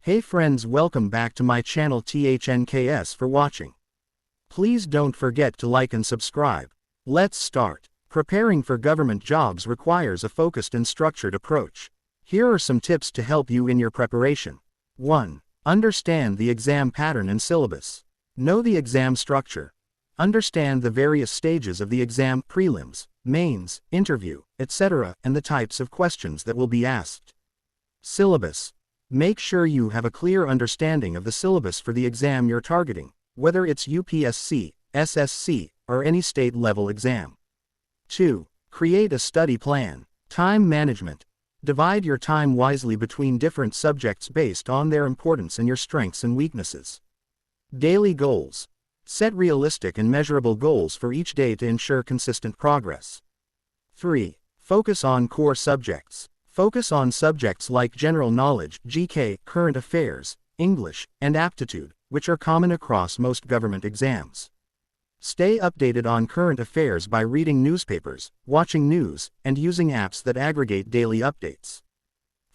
Hey friends, welcome back to my channel. THNKS for watching. Please don't forget to like and subscribe. Let's start. Preparing for government jobs requires a focused and structured approach. Here are some tips to help you in your preparation. 1. Understand the exam pattern and syllabus. Know the exam structure. Understand the various stages of the exam: prelims, mains, interview, etc., and the types of questions that will be asked. Syllabus. Make sure you have a clear understanding of the syllabus for the exam you're targeting, whether it's UPSC, SSC, or any state-level exam. 2. Create a study plan. Time management. Divide your time wisely between different subjects based on their importance and your strengths and weaknesses. Daily goals. Set realistic and measurable goals for each day to ensure consistent progress. 3. Focus on core subjects. Focus on subjects like general knowledge, GK, current affairs, English, and aptitude, which are common across most government exams. Stay updated on current affairs by reading newspapers, watching news, and using apps that aggregate daily updates.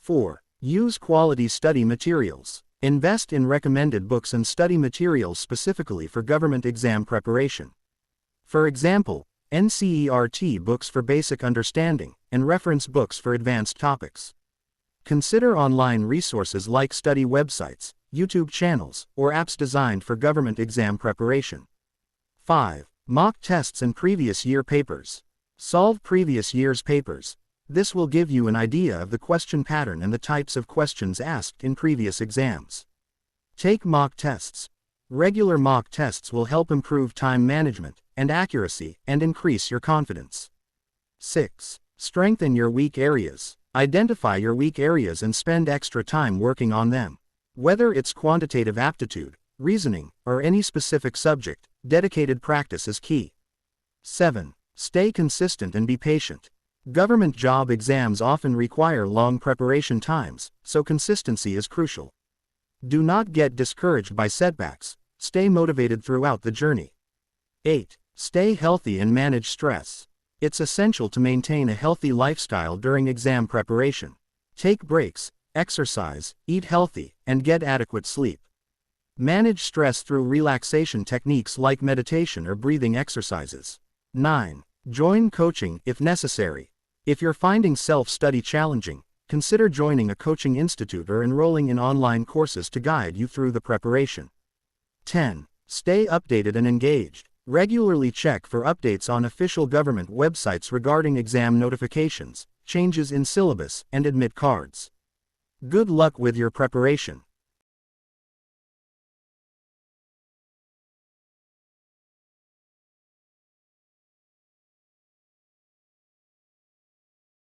4. Use quality study materials. Invest in recommended books and study materials specifically for government exam preparation. For example, NCERT books for basic understanding, and reference books for advanced topics. Consider online resources like study websites, YouTube channels, or apps designed for government exam preparation. 5. Mock tests and previous year papers. Solve previous year's papers. This will give you an idea of the question pattern and the types of questions asked in previous exams. Take mock tests. Regular mock tests will help improve time management and accuracy and increase your confidence. 6. Strengthen your weak areas. Identify your weak areas and spend extra time working on them. Whether it's quantitative aptitude, reasoning, or any specific subject, dedicated practice is key. 7. Stay consistent and be patient. Government job exams often require long preparation times, so consistency is crucial. Do not get discouraged by setbacks. Stay motivated throughout the journey. 8. Stay healthy and manage stress. It's essential to maintain a healthy lifestyle during exam preparation. Take breaks, exercise, eat healthy, and get adequate sleep. Manage stress through relaxation techniques like meditation or breathing exercises. 9. Join coaching if necessary. If you're finding self-study challenging, consider joining a coaching institute or enrolling in online courses to guide you through the preparation. 10. Stay updated and engaged. Regularly check for updates on official government websites regarding exam notifications, changes in syllabus, and admit cards. Good luck with your preparation.